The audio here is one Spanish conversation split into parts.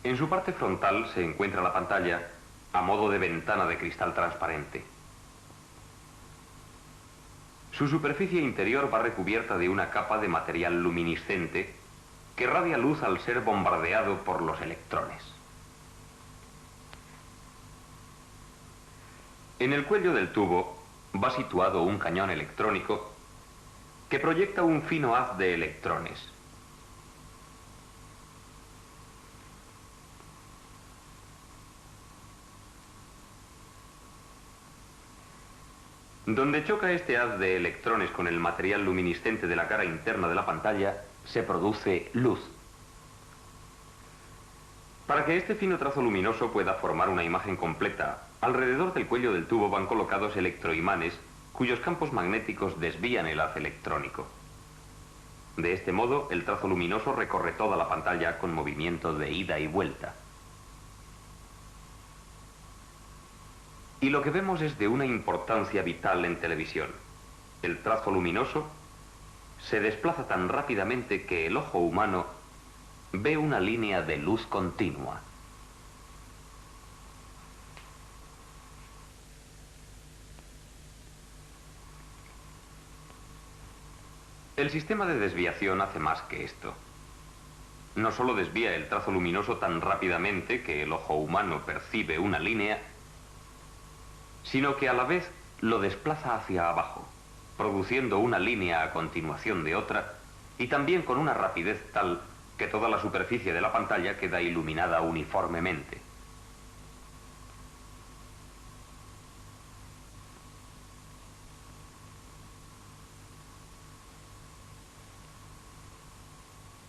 En su parte frontal se encuentra la pantalla a modo de ventana de cristal transparente. Su superficie interior va recubierta de una capa de material luminiscente que radia luz al ser bombardeado por los electrones. En el cuello del tubo va situado un cañón electrónico que proyecta un fino haz de electrones. Donde choca este haz de electrones con el material luminiscente de la cara interna de la pantalla, se produce luz. Para que este fino trazo luminoso pueda formar una imagen completa, alrededor del cuello del tubo van colocados electroimanes cuyos campos magnéticos desvían el haz electrónico. De este modo, el trazo luminoso recorre toda la pantalla con movimiento de ida y vuelta. Y lo que vemos es de una importancia vital en televisión. El trazo luminoso se desplaza tan rápidamente que el ojo humano ve una línea de luz continua. El sistema de desviación hace más que esto. No solo desvía el trazo luminoso tan rápidamente que el ojo humano percibe una línea, sino que a la vez lo desplaza hacia abajo, produciendo una línea a continuación de otra, y también con una rapidez tal que toda la superficie de la pantalla queda iluminada uniformemente.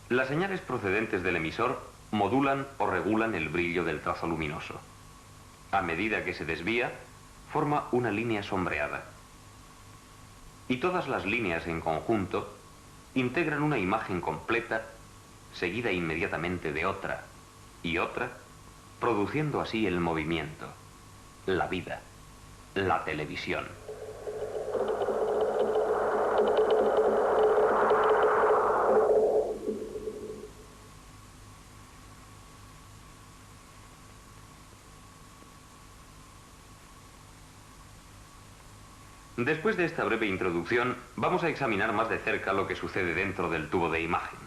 Las señales procedentes del emisor modulan o regulan el brillo del trazo luminoso. A medida que se desvía, forma una línea sombreada. Y todas las líneas en conjunto integran una imagen completa, seguida inmediatamente de otra y otra, produciendo así el movimiento, la vida, la televisión. Después de esta breve introducción, vamos a examinar más de cerca lo que sucede dentro del tubo de imagen.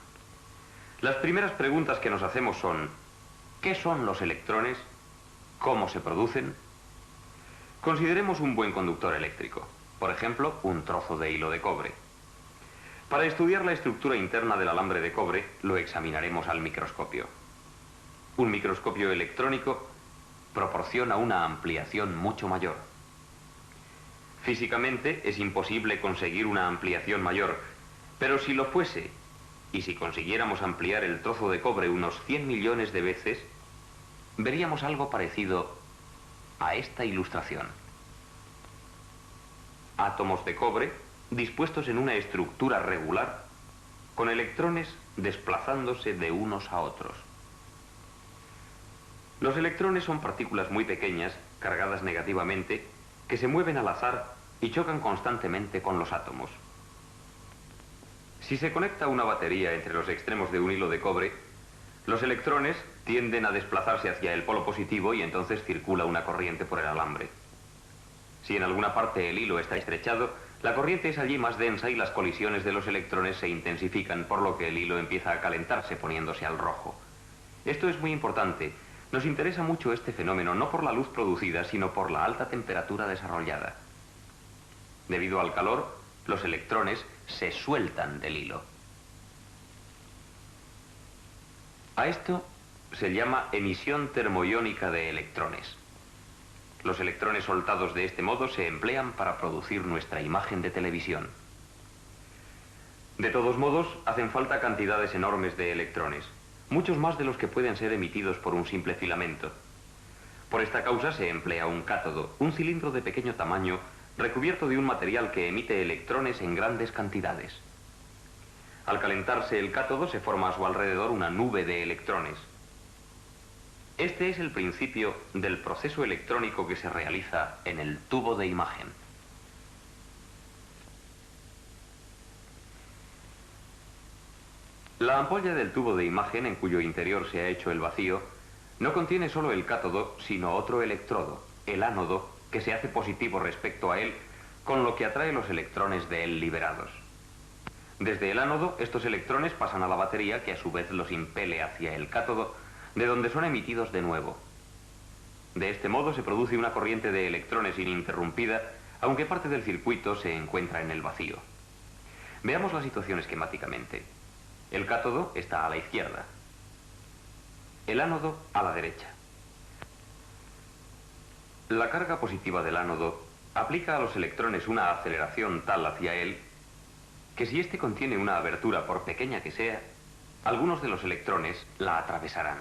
Las primeras preguntas que nos hacemos son: ¿qué son los electrones? ¿Cómo se producen? Consideremos un buen conductor eléctrico, por ejemplo, un trozo de hilo de cobre. Para estudiar la estructura interna del alambre de cobre, lo examinaremos al microscopio. Un microscopio electrónico proporciona una ampliación mucho mayor. Físicamente es imposible conseguir una ampliación mayor, pero si lo fuese, y si consiguiéramos ampliar el trozo de cobre unos 100 millones de veces, veríamos algo parecido a esta ilustración. Átomos de cobre dispuestos en una estructura regular, con electrones desplazándose de unos a otros. Los electrones son partículas muy pequeñas, cargadas negativamente, que se mueven al azar y chocan constantemente con los átomos. Si se conecta una batería entre los extremos de un hilo de cobre, los electrones tienden a desplazarse hacia el polo positivo y entonces circula una corriente por el alambre. Si en alguna parte el hilo está estrechado, la corriente es allí más densa y las colisiones de los electrones se intensifican, por lo que el hilo empieza a calentarse poniéndose al rojo. Esto es muy importante. Nos interesa mucho este fenómeno no por la luz producida, sino por la alta temperatura desarrollada. Debido al calor, los electrones se sueltan del hilo. A esto se llama emisión termoiónica de electrones. Los electrones soltados de este modo se emplean para producir nuestra imagen de televisión. De todos modos, hacen falta cantidades enormes de electrones, muchos más de los que pueden ser emitidos por un simple filamento. Por esta causa se emplea un cátodo, un cilindro de pequeño tamaño, recubierto de un material que emite electrones en grandes cantidades. Al calentarse el cátodo se forma a su alrededor una nube de electrones. Este es el principio del proceso electrónico que se realiza en el tubo de imagen. La ampolla del tubo de imagen, en cuyo interior se ha hecho el vacío, No contiene solo el cátodo, sino otro electrodo, el ánodo, que se hace positivo respecto a él, con lo que atrae los electrones de él liberados. Desde el ánodo, estos electrones pasan a la batería, que a su vez los impele hacia el cátodo, de donde son emitidos de nuevo. De este modo se produce una corriente de electrones ininterrumpida, aunque parte del circuito se encuentra en el vacío. Veamos la situación esquemáticamente. El cátodo está a la izquierda, el ánodo a la derecha. La carga positiva del ánodo aplica a los electrones una aceleración tal hacia él que si éste contiene una abertura, por pequeña que sea, algunos de los electrones la atravesarán.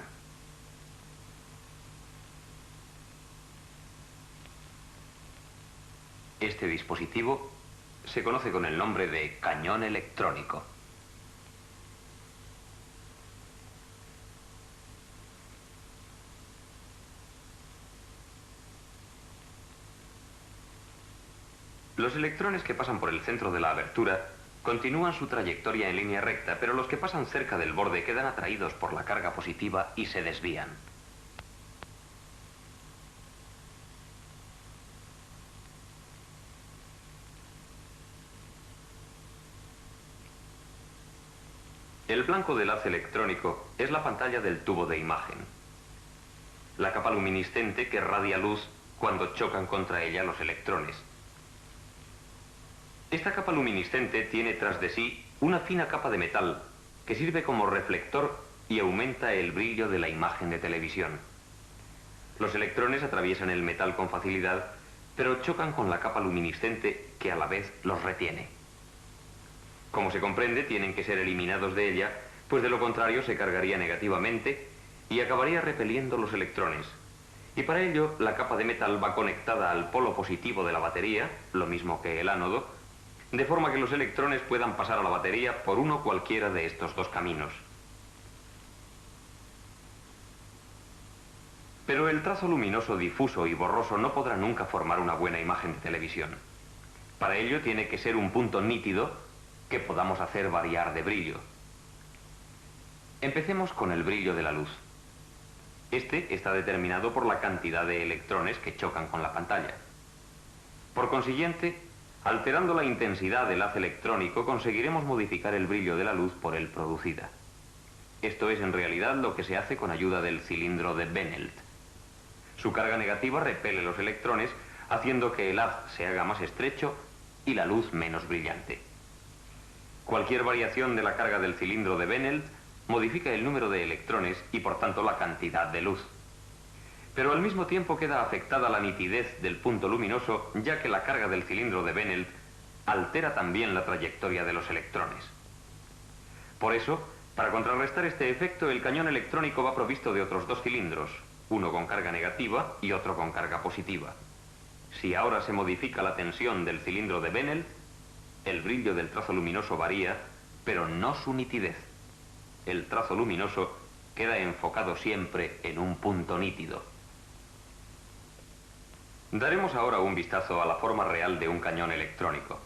Este dispositivo se conoce con el nombre de cañón electrónico. Los electrones que pasan por el centro de la abertura continúan su trayectoria en línea recta, pero los que pasan cerca del borde quedan atraídos por la carga positiva y se desvían. El blanco del haz electrónico es la pantalla del tubo de imagen, la capa luminiscente que radia luz cuando chocan contra ella los electrones. Esta capa luminiscente tiene tras de sí una fina capa de metal que sirve como reflector y aumenta el brillo de la imagen de televisión. Los electrones atraviesan el metal con facilidad, pero chocan con la capa luminiscente que a la vez los retiene. Como se comprende, tienen que ser eliminados de ella, pues de lo contrario se cargaría negativamente y acabaría repeliendo los electrones. Y para ello, la capa de metal va conectada al polo positivo de la batería, lo mismo que el ánodo, de forma que los electrones puedan pasar a la batería por uno cualquiera de estos dos caminos. Pero el trazo luminoso difuso y borroso no podrá nunca formar una buena imagen de televisión. Para ello tiene que ser un punto nítido que podamos hacer variar de brillo. Empecemos con el brillo de la luz. Este está determinado por la cantidad de electrones que chocan con la pantalla. Por consiguiente, alterando la intensidad del haz electrónico, conseguiremos modificar el brillo de la luz por él producida. Esto es en realidad lo que se hace con ayuda del cilindro de Benelt. Su carga negativa repele los electrones, haciendo que el haz se haga más estrecho y la luz menos brillante. Cualquier variación de la carga del cilindro de Benelt modifica el número de electrones y por tanto la cantidad de luz. Pero al mismo tiempo queda afectada la nitidez del punto luminoso, ya que la carga del cilindro de Benelt altera también la trayectoria de los electrones. Por eso, para contrarrestar este efecto, el cañón electrónico va provisto de otros dos cilindros, uno con carga negativa y otro con carga positiva. Si ahora se modifica la tensión del cilindro de Benelt, el brillo del trazo luminoso varía, pero no su nitidez. El trazo luminoso queda enfocado siempre en un punto nítido. Daremos ahora un vistazo a la forma real de un cañón electrónico.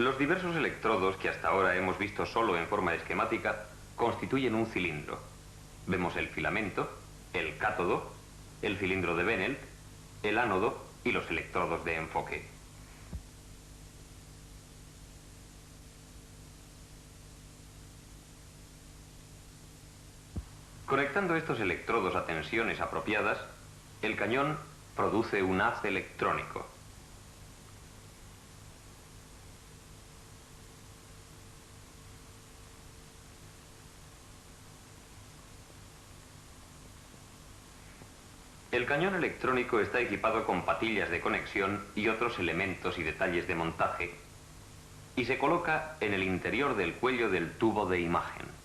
Los diversos electrodos que hasta ahora hemos visto solo en forma esquemática constituyen un cilindro. Vemos el filamento, el cátodo, el cilindro de Benelt, el ánodo y los electrodos de enfoque. Conectando estos electrodos a tensiones apropiadas, el cañón produce un haz electrónico. El cañón electrónico está equipado con patillas de conexión y otros elementos y detalles de montaje y se coloca en el interior del cuello del tubo de imagen.